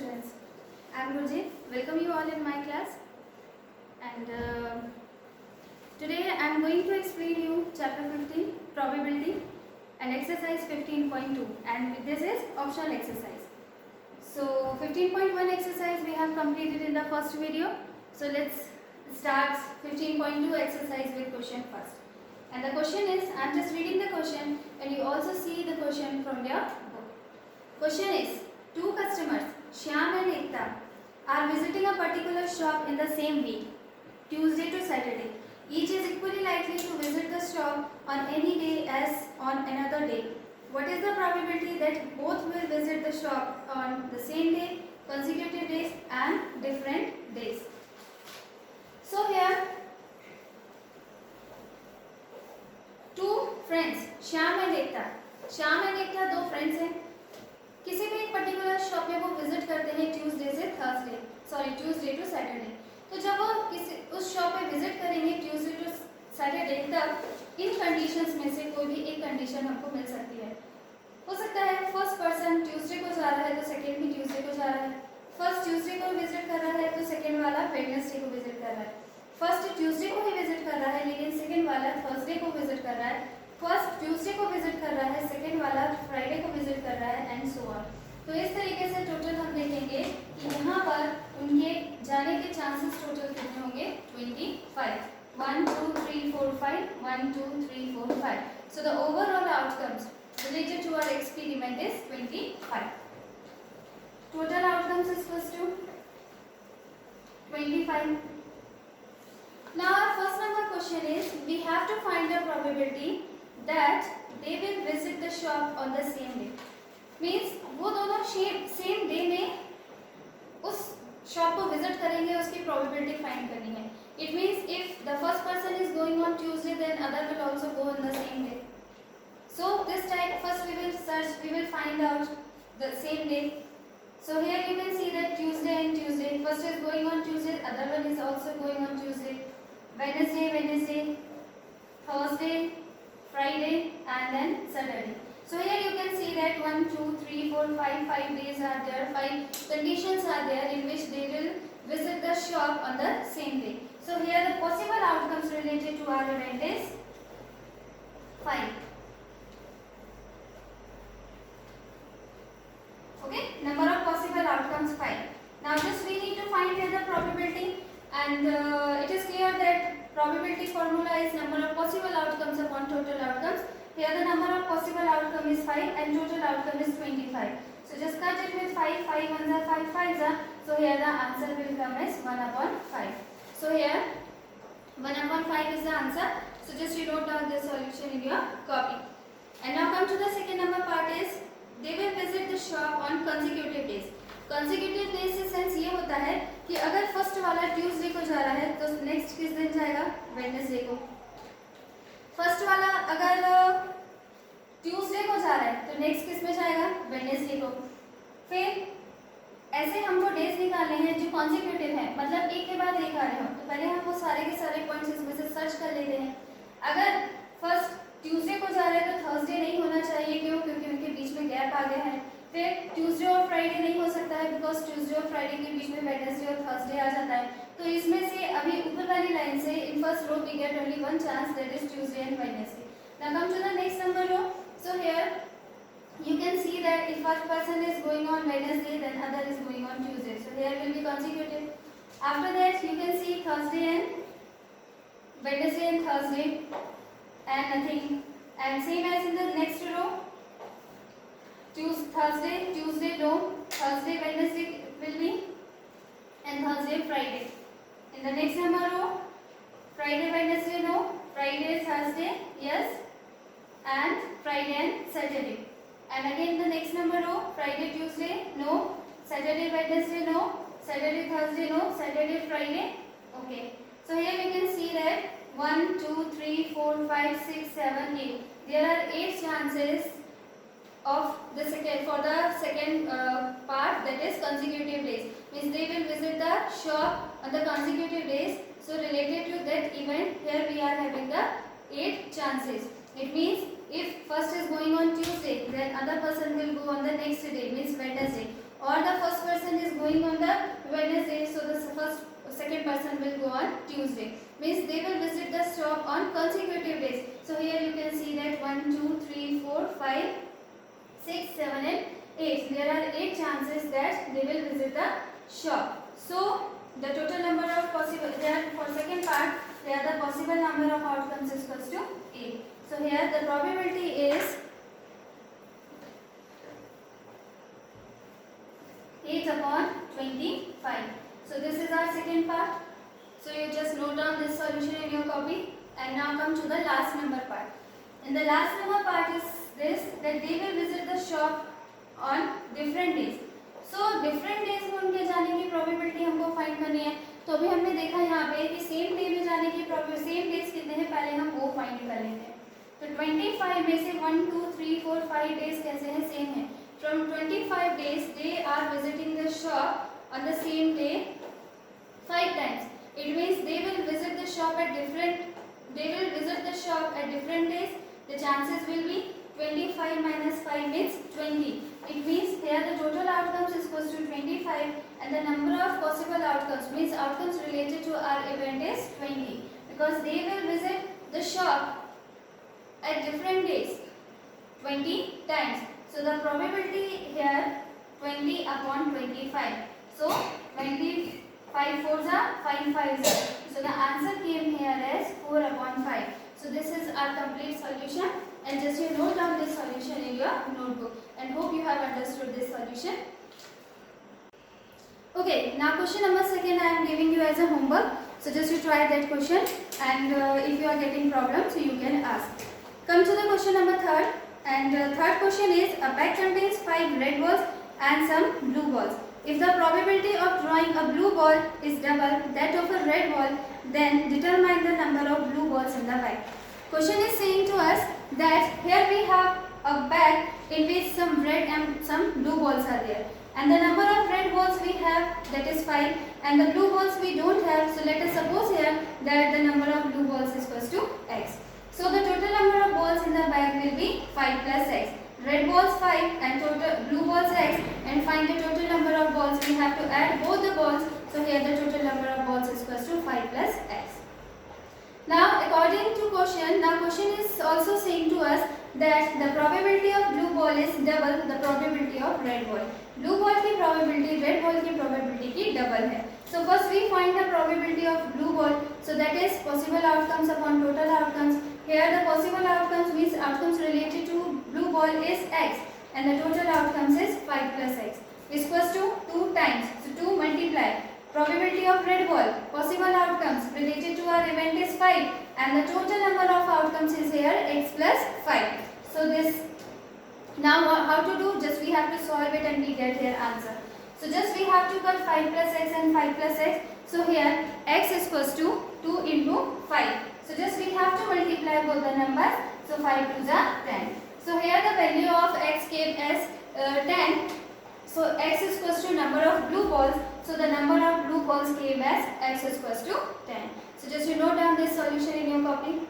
students. I am Gurjit. Welcome you all in my class. And today I am going to explain you chapter 15 probability and exercise 15.2, and this is optional exercise. So 15.1 exercise we have completed in the first video. So let's start 15.2 exercise with question first. And the question is, I am just reading the question and you also see the question from your book. Question is, two customers, Shyam and Ekta, are visiting a particular shop in the same week, Tuesday to Saturday. Each is equally likely to visit the shop on any day as on another day. What is the probability that both will visit the shop on the same day, consecutive days and different days? So here, two friends, Shyam and Ekta. Shyam and Ekta दो friends हैं. किसी भी एक particular shop में वो visit करते हैं Tuesday to Saturday. तो जब वो किसी उस शॉप पे विजिट करेंगे ट्यूसडे टू सैटरडे, तब इन कंडीशंस में से कोई भी एक कंडीशन हमको मिल सकती है. हो सकता है फर्स्ट पर्सन ट्यूसडे को जा रहा है तो सेकेंड भी ट्यूसडे को जा रहा है. फर्स्ट ट्यूसडे को विजिट कर रहा है तो सेकेंड वाला वेडनेसडे को विजिट कर रहा है. फर्स्ट ट्यूसडे को ही विजिट कर रहा है लेकिन सेकेंड वाला थर्सडे को विजिट कर रहा है. फर्स्ट ट्यूसडे को विजिट कर रहा है, सेकेंड वाला फ्राइडे को विजिट कर रहा है एंड सो ऑन. तो इस तरीके से टोटल हम देखेंगे कि यहाँ पर उनके जाने के चांसेस टोटल कितने होंगे 25. 1 2 3 4 5 1 2 3 4 5. So the overall outcomes related to our experiment is 25. Total outcomes is equals to 25. Now our first number question is, we have to find the probability that they will visit the shop on the same day. Means वो दोनों same day में उस shop को visit करेंगे, उसकी probability find करनी है. It means if the first person is going on Tuesday then other will also go on the same day. So this time first we will find out the same day. So here you can see that Tuesday and Tuesday, first is going on Tuesday, other one is also going on Tuesday. Wednesday, Thursday, Friday and then Saturday. So here you can see that 1 2 3 4 5 days are there, 5 conditions are there in which they will visit the shop on the same day. So here the possible outcomes related to our event is 5. Okay, number of possible outcomes 5. Now just we need to find here the probability, and it is clear that probability formula is number of possible outcomes upon total outcomes. Here the number of possible outcome is 5 and total outcome is 25. So just cut it with 5, 5 ones are 5 5s are. So here the answer will come as 1 upon 5. So here 1 upon 5 is the answer. So just you note down the solution in your copy. And now come to the second number part is, they will visit the shop on consecutive days. Consecutive days से sense ये होता है कि अगर first वाला Tuesday को जा रहा है तो नेक्स्ट किस दिन जाएगा, वेडनेसडे को. फर्स्ट वाला अगर ट्यूसडे को जा रहा है तो नेक्स्ट किस में जाएगा, वेडनेसडे को. फिर ऐसे हमको डेज निकालने हैं जो कॉन्सिक्यूटिव है, मतलब एक के बाद एक आ रहे हो. तो पहले हम वो सारे के सारे पॉइंट्स इसमें से सर्च कर लेते हैं. अगर फर्स्ट ट्यूसडे को जा रहे हैं तो थर्सडे नहीं होना चाहिए. क्यों? क्योंकि उनके बीच में गैप आ गया है. फिर ट्यूसडे और फ्राइडे नहीं हो सकता है बिकॉज ट्यूसडे और फ्राइडे के बीच में वेडनेसडे और थर्सडे आ जाता है. तो इसमें से अभी ऊपर वाली लाइन से in first row we get only one chance, that is Tuesday and Wednesday. Now come to the next number row. So here you can see that if first person is going on Wednesday then other is going on Tuesday. So here will be consecutive. After that you can see Thursday and Wednesday and Thursday and nothing. And same as in the next row, Tuesday no, Thursday Wednesday will be and Thursday Friday. In the next number row, Friday Wednesday no, Friday Thursday yes, and Friday and Saturday. And again the next number row, Friday Tuesday no, Saturday Wednesday no, Saturday Thursday no, Saturday Friday. Okay, so here you can see that 1 2 3 4 5 6 7 8. There are 8 chances of the second part, that is consecutive days. Means they will visit the shop on the consecutive days. So related to that event, here we are having the 8 chances. It means if first is going on Tuesday, then other person will go on the next day, means Wednesday. Or or the first person is going on the Wednesday, so the second person will go on Tuesday. Means they will visit the shop on consecutive days. So here you can see that 1, 2, 3, 4, 5, 6, 7 and 8. There are 8 chances that they will visit the shop. So the total number of possible, for second part, there the possible number of outcomes is equals to 8. So here the probability is 8 upon 25. So this is our second part. So you just note down this solution in your copy, and now come to the last number part. And the last number part is this, that they will visit the shop on different days. So different days में उनके जाने की probability हमको find करनी है. तो अभी हमने देखा यहाँ पे कि same day में जाने की probability, same days कितने हैं पहले हम वो find कर लेते हैं. तो 25 में से 1, 2, 3, 4, 5 days कैसे हैं, same है. From 25 days they are visiting the shop on the same day 5 times. It means they will visit the shop at different days. The chances will be 25 minus 5 means 20. It means here the total outcomes is equals to 25 and the number of possible outcomes means outcomes related to our event is 20, because they will visit the shop at different days 20 times. So the probability here 20 upon 25. So 25 fours are 5 fives are. So the answer came here as 4 upon 5. So this is our complete solution, and just you note down this solution in your notebook, and hope you have understood this solution. Okay, now question number 2 I am giving you as a homework. So just you try that question, and if you are getting problems, so you can ask. Come to the question number 3, and third question is a bag contains 5 red balls and some blue balls. If the probability of drawing a blue ball is double that of a red ball, then determine the number of blue balls in the bag. Question is saying to us that here we have a bag in which some red and some blue balls are there, and the number of red balls we have, that is 5, and the blue balls we don't have. So let us suppose here that the number of blue balls is equals to x. So the total number of balls in the bag will be 5 plus x. Red balls 5 and total blue balls x, and find the total number of balls. We have to add both the balls. So here the total number of balls is equals to 5 plus x. Now according to question, question is also saying to us that the probability of blue ball is double the probability of red ball. Blue ball की probability red ball की probability की double है. So first we find the probability of blue ball. So that is possible outcomes upon total outcomes. Here the possible outcomes means outcomes related to blue ball is x, and the total outcomes is 5 plus x is equals to 2 times. So 2 multiply probability of red ball, possible outcomes related to our event is 5, and the total number of outcomes is here x plus 5. So this, now how to do, just we have to solve it and we get here answer. So just we have to cut 5 plus x and 5 plus x. So here x is equals to 2 into 5. So just we have to multiply both the numbers. So 5 2s are 10. So here the value of x came as 10. So x is equals to number of blue balls. So the number of blue balls came as x is equals to 10. So just you note down this solution in your copy.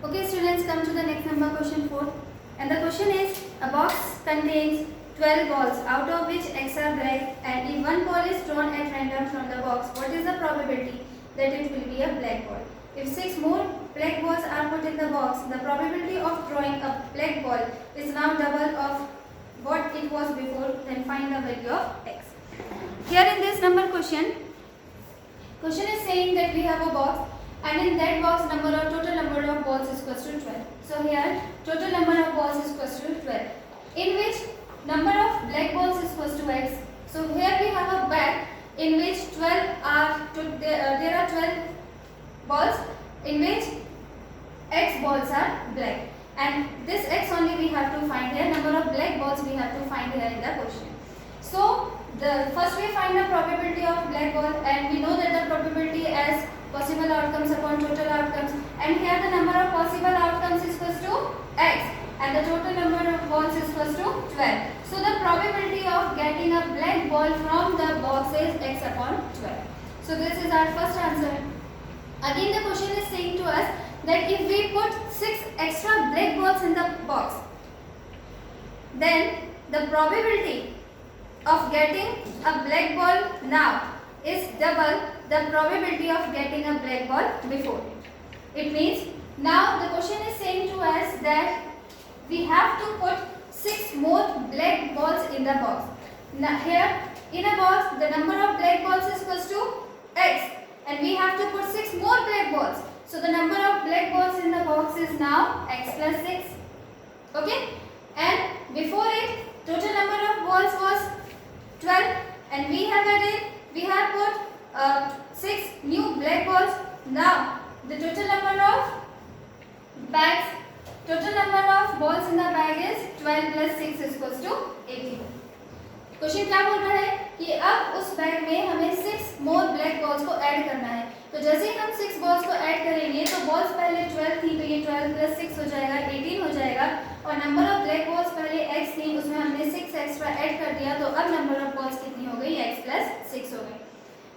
Okay students, come to the next number, question 4. And the question is a box contains 12 balls, out of which x are black, and if one ball is drawn at random from the box, what is the probability that it will be a black ball? If 6 more black balls are put in the box, the probability of drawing a black ball is now double of what it was before. Then find the value of x. Here in this number question is saying that we have a box, and in that box total number of balls is equals to 12. So here total number of balls is equals to 12, in which number of black balls is equals to x. So here we have a bag in which 12 are there are 12 balls in which x balls are black, and this x only we have to find here. Number of black balls we have to find here in the question. So the first we find the probability of black ball, and we know that the probability as possible outcomes upon total outcomes, and here the number of possible outcomes is equals to x, and the total number of balls is equals to 12. So the probability of getting a black ball from the box is x upon 12. So this is our first answer. Again the question is saying to us that if we put 6 extra black balls in the box, then the probability of getting a black ball now is double the probability of getting a black ball before. It means now the question is saying to us that we have to put 6 more black balls in the box. Now here in a box the number of black balls is equals to x, and we have to put 6 more black balls. So the number of black balls in the box is now x plus 6. Okay, and before it total number of balls was 12, and we have put 6 new black balls. Now the total number of balls in the bag is 12 plus 6 is equals to 18. Question क्या बोल रहा है कि अब उस bag में हमें 6 more black balls को ऐड करना है। तो जैसे ही हम 6 बॉल्स को ऐड करेंगे तो बॉल्स पहले 12 थी, तो ये 12 प्लस 6 हो जाएगा 18 हो जाएगा, और नंबर ऑफ ब्लैक बॉल्स पहले x थी, उसमें हमने 6 एक्स्ट्रा ऐड कर दिया, तो अब नंबर ऑफ बॉल्स कितनी हो गई, x प्लस 6 हो गई।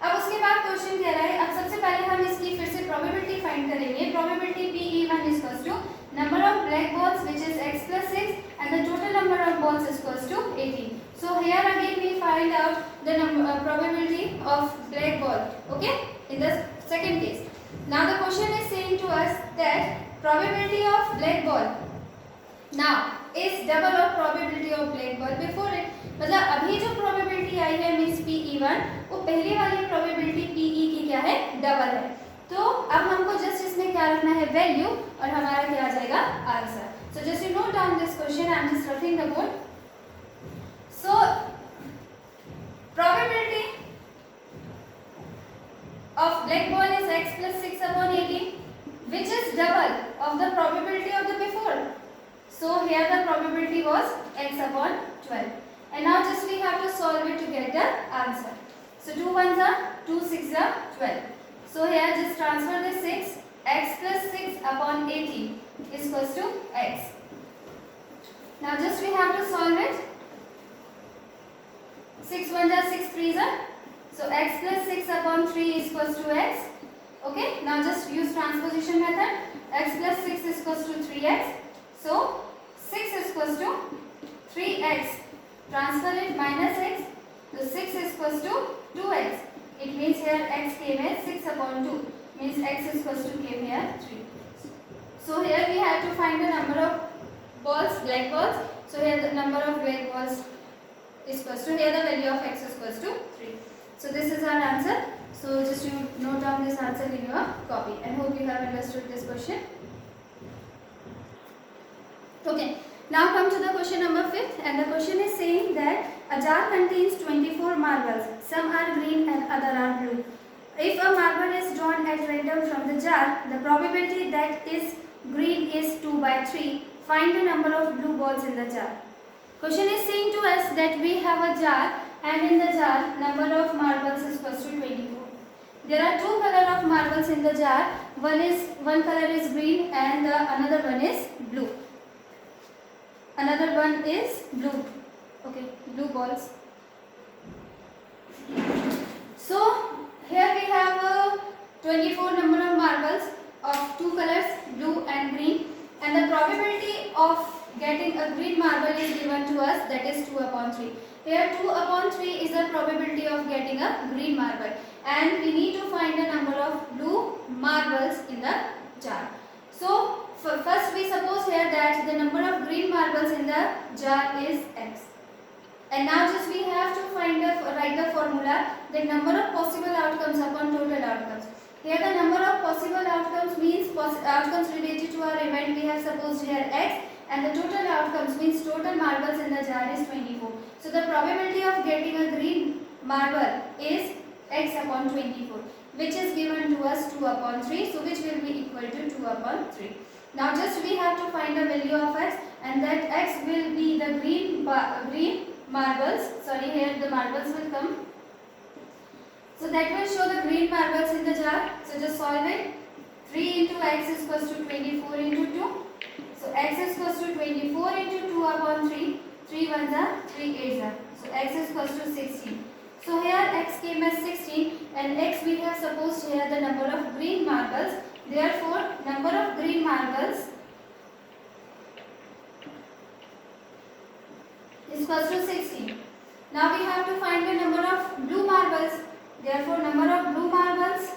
अब उसके बाद क्वेश्चन कह रहा है, अब सबसे पहले हम इसकी फिर से प्रोबेबिलिटी फाइंड करेंगे। Probability PE1 is equals to number of black balls which is x plus 6 and the total number of balls is equals to 18. So here again we find out the probability of black ball, okay, in the second case. Now the question is saying to us that probability of black ball now is double of probability of black ball before it. मतलब अभी जो probability आई है means PE1 वो पहले वाली probability PE की क्या है, डबल है। तो अब हमको जस्ट इसमें क्या रखना है, वैल्यू, और हमारा क्या आ जाएगा, answer. So just you note down this question, I am just roughing the board. So probability of black ball is x plus 6 upon 18, which is double of the probability of the before. So here the probability was x upon 12. And now just we have to solve it to get the answer. So 2 1s are 2, 6 are 12. So here just transfer the 6, x plus 6 upon 18 is equals to x. Now just we have to solve it. 6 1s are 6 3s are. So x plus 6 upon 3 is equals to x. Okay, now just use transposition method. X plus 6 is equals to 3x. So 6 is equals to 3x. Transfer it minus x. So 6 is equals to 2x. It means here x came as 6 upon 2. Means x is equals to came here 3. So here we have to find the number of balls, black balls. So here the number of black balls is equals to, here the value of x is equals to 3. So this is our answer. So just you note down this answer in your copy, and hope you have understood this question. Okay, now come to the question number 5th, and the question is saying that a jar contains 24 marbles. Some are green and other are blue. If a marble is drawn at random from the jar, the probability that is green is 2 by 3. Find the number of blue balls in the jar. Question is saying to us that we have a jar, and in the jar number of marbles is equals to 24. There are 2 color of marbles in the jar. One color is green and another one is blue. Another one is blue. Okay, blue balls. So here we have 24 number of marbles of 2 colors, blue and green, and the probability of getting a green marble is given to us, that is 2 upon 3. Here 2 upon 3 is the probability of getting a green marble, and we need to find the number of blue marbles in the jar. So first we suppose here that the number of green marbles in the jar is x, and now just we have to write the formula, the number of possible outcomes upon total outcomes. Here the number of possible outcomes means outcomes related to our event. We have supposed here x, and the total outcomes means total marbles in the jar is 24. So the probability of getting a green marble is x upon 24, which is given to us 2 upon 3, so which will be equal to 2 upon 3. Now just we have to find the value of x, and that x will be the green marbles. Sorry, here the marbles will come. So that will show the green marbles in the jar. So just solve it. 3 into x is equals to 24 into 2. So x is equals to 24 into 2 upon 3. 3 ones are 3 8s are. So x is equals to 16. So here x came as 16, and x we have supposed here the number of green marbles. Therefore, number of green marbles is equals to 16. Now we have to find the number of blue marbles. Therefore, number of blue marbles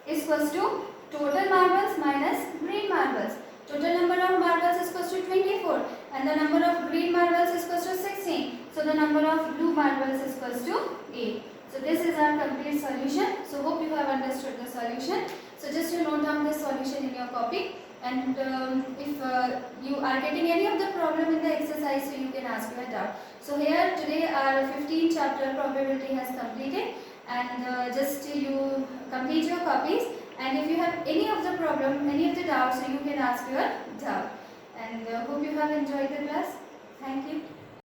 is equals to total marbles minus green marbles. Total number of marbles is equals to 24 and the number of green marbles is equals to 16. So the number of blue marbles is equals to 8. So this is our complete solution. So hope you have understood the solution. So just you note down the solution in your copy, and if you are getting any of the problem in the exercise, so you can ask your doubt. So here today our 15th chapter probability has completed, and just you complete your copies, and if you have any of the problem, any of the doubts, so you can ask your doubt. And hope you have enjoyed the class. Thank you.